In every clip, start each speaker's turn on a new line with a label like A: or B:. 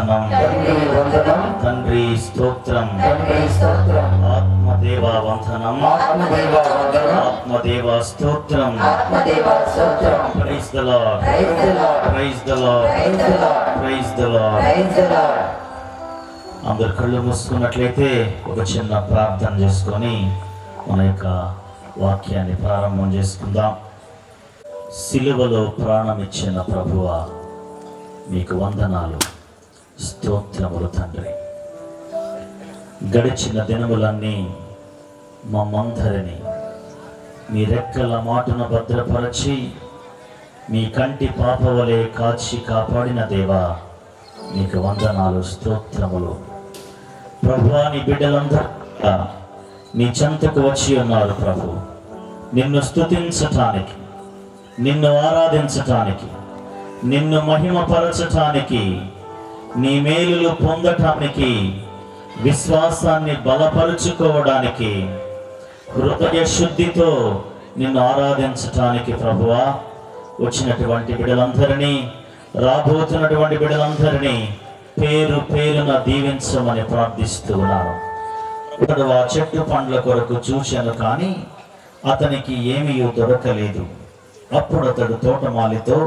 A: వందనం తండ్రి స్తోత్రం ఆత్మదేవ వందనం ఆత్మదేవ స్తోత్రం praise the Lord praise the Lord praise the Lord. అందరు కళ్ళు మూసుకున్నట్లయితే ఒక చిన్న ప్రార్థన చేసుకొని మన యొక్క వాక్యాన్ని ప్రారంభం చేసుకుందాం. సిలువలో ప్రాణం ఇచ్చిన ప్రభువా మీకు వందనాలు, స్తోత్రములు తండ్రి. గడిచిన దినములన్నీ మమ్మందరినీ మీ రెక్కల మాటున భద్రపరచి మీ కంటి పాపవలే కాచి కాపాడిన దేవా మీకు వందనాలు, స్తోత్రములు. ప్రభువా నీ బిడ్డలందరూ నీ చెంతకు వచ్చి ఉన్నారు ప్రభు, నిన్ను స్తుతించటానికి, నిన్ను ఆరాధించటానికి, నిన్ను మహిమపరచటానికి, నీ మేలులు పొందటానికి, విశ్వాసాన్ని బలపరుచుకోవడానికి, హృదయ శుద్ధితో నిన్ను ఆరాధించటానికి ప్రభువా వచ్చినటువంటి బిడ్డలందరినీ, రాబోతున్నటువంటి బిడ్డలందరినీ పేరు పేరున దీవించమని ప్రార్థిస్తూ ఉన్నాను. అతడు ఆ చెట్టు పండ్ల కొరకు చూశాను, కానీ అతనికి ఏమీ దొరకలేదు. అప్పుడు అతడు తోటమాలితో,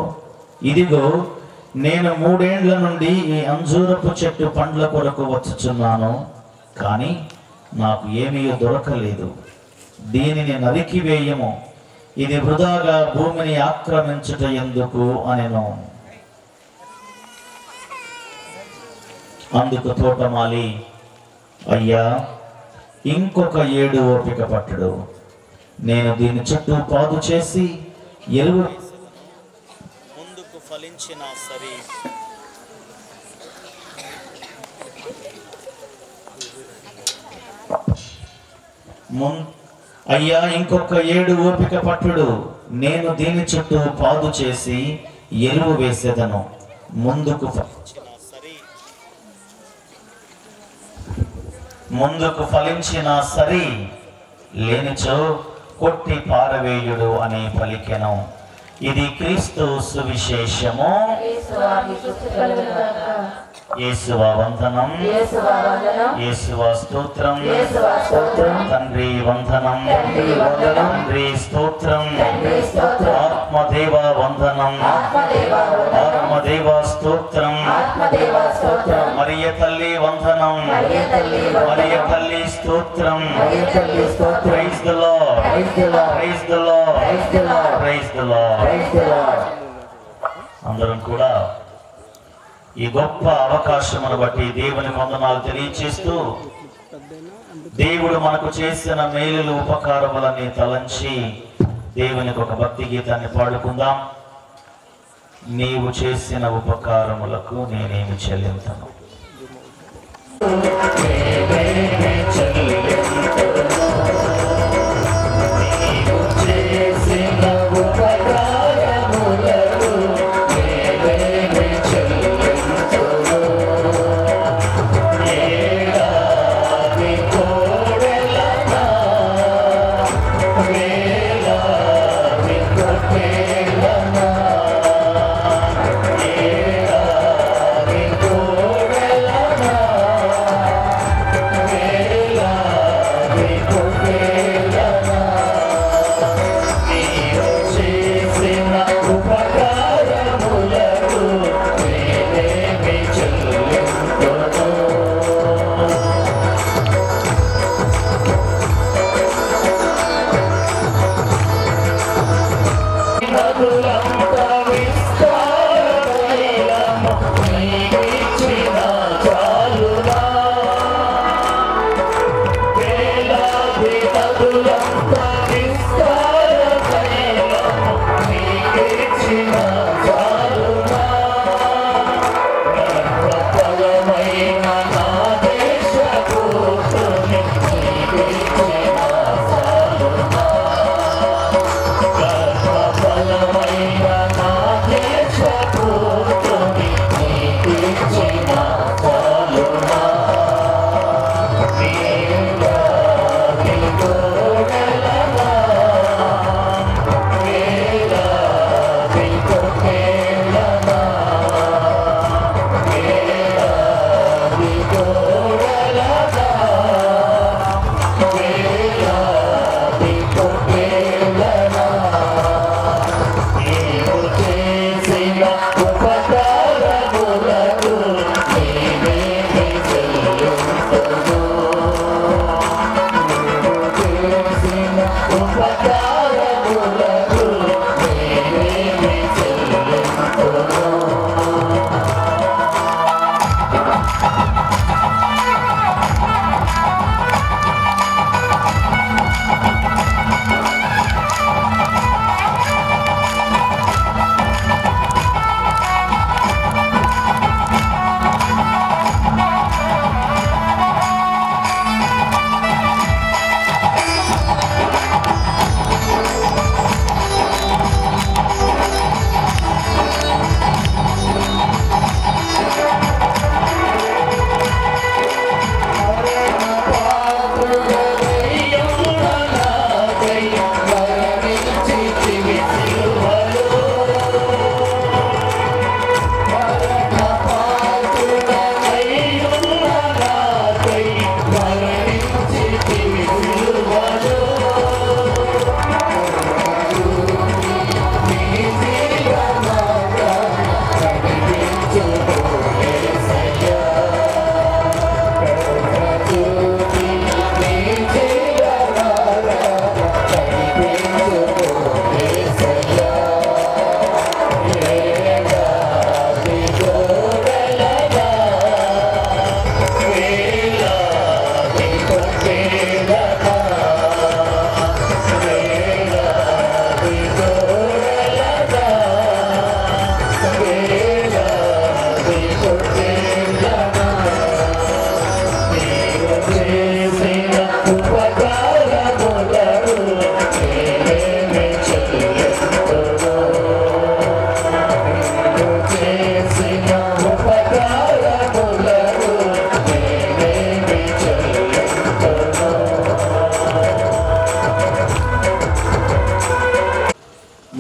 A: ఇదిగో నేను 3 ఏండ్ల నుండి ఈ అంజూరపు చెట్టు పండ్ల కొరకు వచ్చుచున్నాను, కానీ నాకు ఏమీ దొరకలేదు. దీనిని నరికివేయము, ఇది వృధాగా భూమిని ఆక్రమించుట ఎందుకు అనెను. అందుకు తోటమాలి, అయ్యా ఇంకొక 7 ఓపిక పట్టడు, నేను దీని చుట్టూ పాదు చేసి ఎరువు ముందుకు ఫలించిన సరే. అయ్యా ఇంకొక 7 ఓపిక పట్టుడు, నేను దీని చుట్టూ పాదు చేసి ఎరువు వేసేదను, ముందుకు ఫలించిన సరి, లేనిచో కొట్టి పారవేయుడు అని పలికెను. ఇది క్రీస్తు సువిశేషము. యేసువా వందనం, యేసువా స్తోత్రం, తండ్రి వందనం, తండ్రి స్తోత్రం, ఆత్మదేవ వందనం, ఆత్మదేవ స్తోత్రం, మరియ తల్లి వందనం, మరియ తల్లి స్తోత్రం. Praise the Lord, praise the Lord, praise the Lord. అందరం కూడా ఈ గొప్ప అవకాశమును బట్టి దేవునికి వందనాలు తెలియచేస్తూ, దేవుడు మనకు చేసిన మేలులు ఉపకారములని తలంచి దేవునికి ఒక భక్తి గీతాన్ని పాడుకుందాం. నీవు చేసిన ఉపకారములకు నేనేమి చెల్లించను.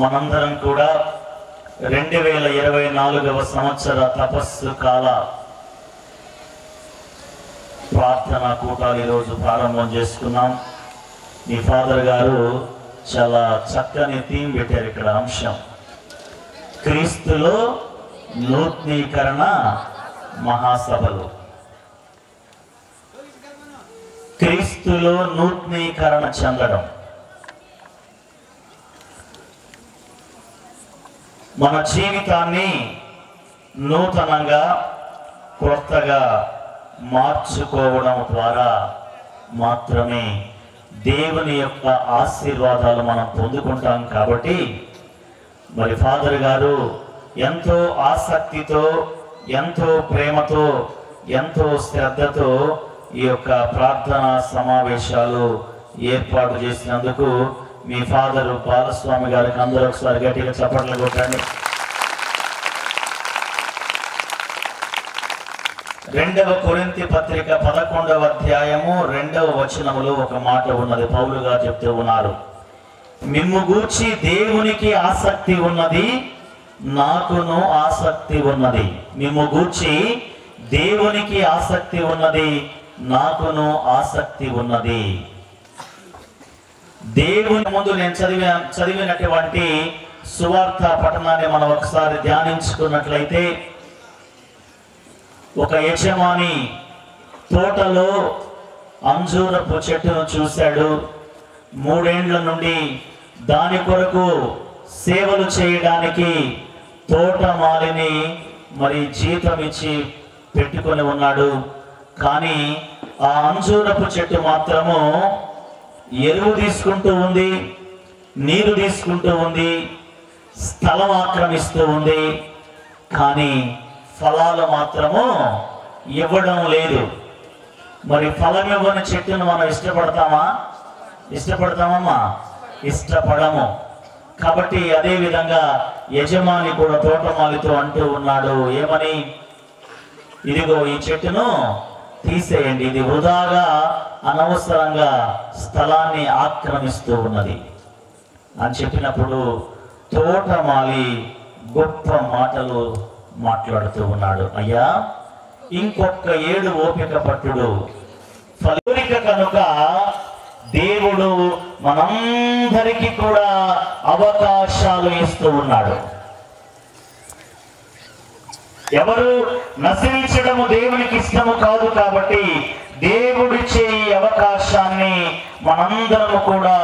A: మనందరం కూడా 2024వ సంవత్సర తపస్సు కాల ప్రార్థనా కూటాలు ఈరోజు ప్రారంభం చేసుకున్నాం. మీ ఫాదర్ గారు చాలా చక్కని థీమ్ పెట్టారు. ఇక్కడ అంశం క్రీస్తులో నూతనీకరణ మహాసభలు. క్రీస్తులో నూతనీకరణ చెందడం. మన జీవితాన్ని నూతనంగా కొత్తగా మార్చుకోవడం ద్వారా మాత్రమే దేవుని యొక్క ఆశీర్వాదాలు మనం పొందుకుంటాం. కాబట్టి మరి ఫాదర్ గారు ఎంతో ఆసక్తితో, ఎంతో ప్రేమతో, ఎంతో శ్రద్ధతో ఈ యొక్క ప్రార్థనా సమావేశాలు ఏర్పాటు చేసినందుకు మీ ఫాదరు బాలస్వామి గారికి అందరూ ఒకసారి గట్టిగా చప్పట్లు కొట్టండి. 2వ కొరింథీ పత్రిక 11వ అధ్యాయము 2వ వచనములో ఒక మాట ఉన్నది. పౌలు గారు చెప్తూ ఉన్నారు, మిమ్ము గూర్చి దేవునికి ఆసక్తి ఉన్నది, నాకును ఆసక్తి ఉన్నది. మిమ్ము గూర్చి దేవునికి ఆసక్తి ఉన్నది, నాకును ఆసక్తి ఉన్నది. దేవుని ముందు నేను చదివినటువంటి సువార్త పఠనాన్ని మనం ఒకసారి ధ్యానించుకున్నట్లయితే, ఒక యజమాని తోటలో అంజూరపు చెట్టును చూశాడు. 3 ఏండ్ల నుండి దాని కొరకు సేవలు చేయడానికి తోటమాలిని మరి జీతం ఇచ్చి పెట్టుకొని ఉన్నాడు. కానీ ఆ అంజూరపు చెట్టు మాత్రము ఎరువు తీసుకుంటూ ఉంది, నీరు తీసుకుంటూ ఉంది, స్థలం ఆక్రమిస్తూ ఉంది. కానీ ఫలాలు మాత్రము ఇవ్వడం లేదు. మరి ఫలం ఇవ్వని చెట్టును మనం ఇష్టపడతామా? ఇష్టపడతామమ్మా? ఇష్టపడము. కాబట్టి అదే విధంగా యజమాని కూడా తోటమాలితో అంటూ ఉన్నాడు, ఏమని? ఇదిగో ఈ చెట్టును తీసేయండి, ఇది వృధాగా అనవసరంగా స్థలాన్ని ఆక్రమిస్తూ ఉన్నది అని చెప్పినప్పుడు తోటమాలి గొప్ప మాటలు మాట్లాడుతూ ఉన్నాడు. అయ్యా, ఇంకొక 7 ఓపిక పట్టుడు, ఫలిక కనుక దేవుడు మనందరికీ కూడా అవకాశాలు ఇస్తూ ఉన్నాడు. ఎవరు నశించడము దేవునికి ఇష్టము కాదు. కాబట్టి దేవుడిచ్చే ఈ అవకాశాన్ని మనందరము కూడా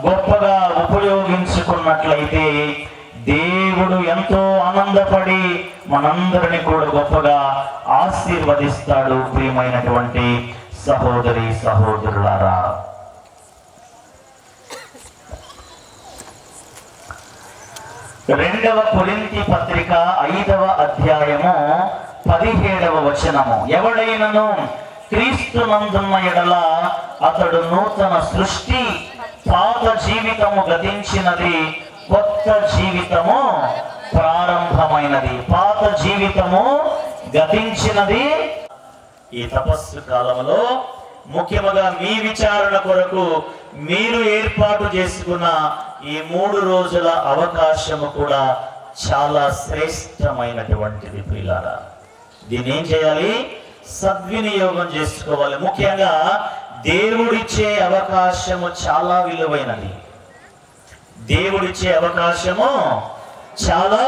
A: గొప్పగా ఉపయోగించుకున్నట్లయితే దేవుడు ఎంతో ఆనందపడి మనందరిని కూడా గొప్పగా ఆశీర్వదిస్తాడు. ప్రియమైనటువంటి సహోదరి సహోదరులారా, రెండవ కొరింథీ పత్రిక 5వ అధ్యాయము 17వ వచనము, ఎవడైనను క్రీస్తునందున్న ఎడల అతడు నూతన సృష్టి, పాత జీవితము గతించినది, కొత్త జీవితము ప్రారంభమైనది. పాత జీవితము గతించినది. ఈ తపస్సు కాలంలో ముఖ్యముగా మీ విచారణ కొరకు మీరు ఏర్పాటు చేసుకున్న ఈ 3 రోజుల అవకాశము కూడా చాలా శ్రేష్టమైనటువంటిది. ప్రియులారా, దీన్ని ఏం చేయాలి? సద్వినియోగం చేసుకోవాలి. ముఖ్యంగా దేవుడిచ్చే అవకాశము చాలా విలువైనది. దేవుడిచ్చే అవకాశము చాలా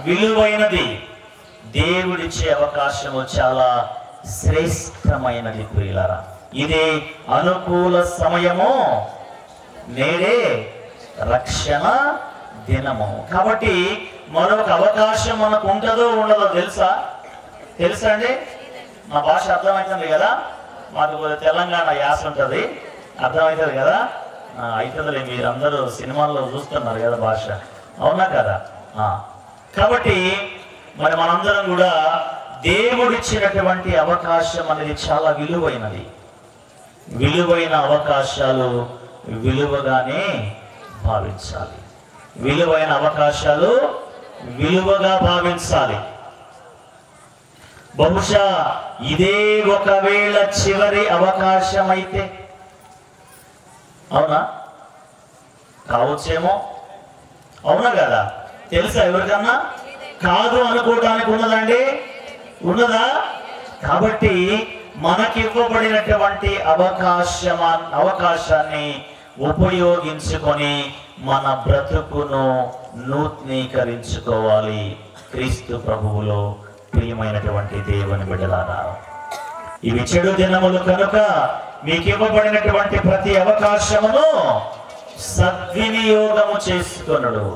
A: విలువైనది. దేవుడిచ్చే అవకాశము చాలా శ్రేష్టమైనది. ప్రియులారా, ఇది అనుకూల సమయము, నేడే రక్షణ దినము. కాబట్టి మరొక అవకాశం మనకు ఉంటుందో ఉండదో తెలుసా అండి? మా భాష అర్థమవుతుంది కదా, మాకు తెలంగాణ యాస ఉంటుంది, అర్థమవుతుంది కదా. అవుతుందిలే, మీరందరూ సినిమాల్లో చూస్తున్నారు కదా భాష, అవునా కదా? కాబట్టి మరి మనందరం కూడా దేవుడిచ్చినటువంటి అవకాశం అనేది చాలా విలువైనది. విలువైన అవకాశాలు విలువగానే భావించాలి. విలువైన అవకాశాలు విలువగా భావించాలి. బహుశా ఇదే ఒకవేళ చివరి అవకాశం అయితే, అవునా? కావచ్చేమో, అవునా కదా? తెలుసా ఎవరికన్నా? కాదు అనుకోవడానికి ఉన్నదండి, ఉన్నదా? కాబట్టి మనకివ్వబడినటువంటి అవకాశాన్ని ఉపయోగించుకొని మన బ్రతుకును నూతనీకరించుకోవాలి. క్రీస్తు ప్రభువులో ప్రియమైనటువంటి దేవుని బిడ్డలారా, ఇవి చెడు దినములు కనుక మీకు ఇవ్వబడినటువంటి ప్రతి అవకాశమును సద్వినియోగము చేసుకొనుడు.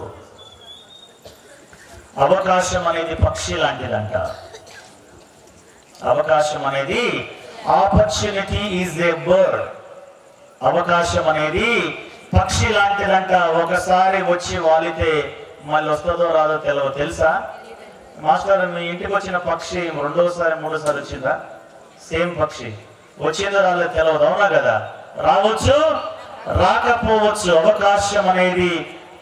A: అవకాశం అనేది పక్షి లాంటిదంట. అవకాశం అనేది, ఆపర్చునిటీ ఈజ్ ఏ బర్డ్. అవకాశం అనేది పక్షి లాంటిదంట. ఒకసారి వచ్చి వాలితే మళ్ళీ వస్తుందో రాదో తెలియదు. తెలుసా మాస్టర్, మీ ఇంటికి వచ్చిన పక్షి రెండోసారి మూడోసారి వచ్చిందా? సేమ్ పక్షి వచ్చిందో రాలేదు తెలియదు, అవునా కదా? రావచ్చు, రాకపోవచ్చు. అవకాశం అనేది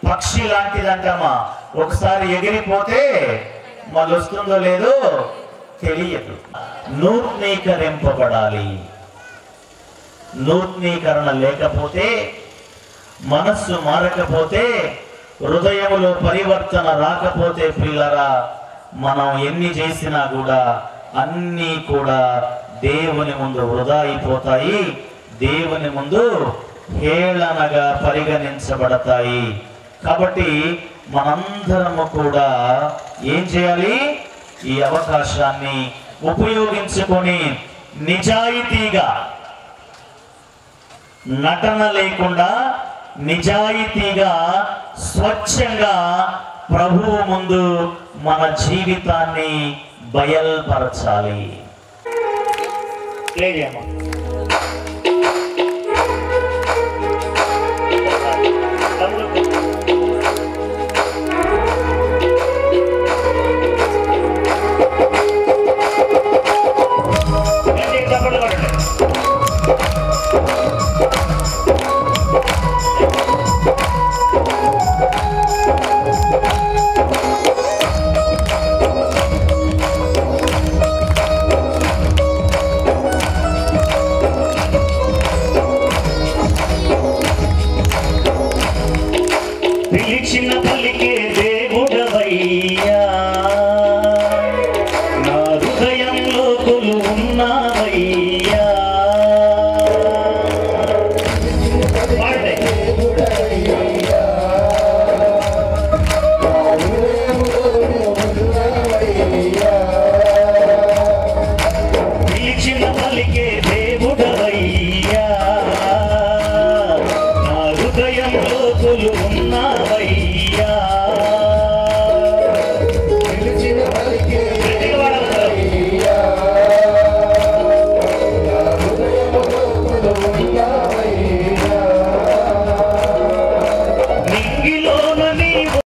A: పక్షి లాంటిదంటమ్మా. ఒకసారి ఎగిరిపోతే మళ్ళీ వస్తుందో లేదో తెలియదు. నూతనీకరింపబడాలి. నూతనీకరణ లేకపోతే, మనస్సు మారకపోతే, హృదయములో పరివర్తన రాకపోతే ప్రియులారా, మనం ఎన్ని చేసినా కూడా అన్నీ కూడా దేవుని ముందు వృధా అయిపోతాయి, దేవుని ముందు హేళనగా పరిగణించబడతాయి. కాబట్టి మనందరము కూడా ఏం చేయాలి? ఈ అవకాశాన్ని ఉపయోగించుకొని నిజాయితీగా, నటన లేకుండా నిజాయితీగా, స్వచ్ఛంగా ప్రభువు ముందు మన జీవితాన్ని బయల్పరచాలి.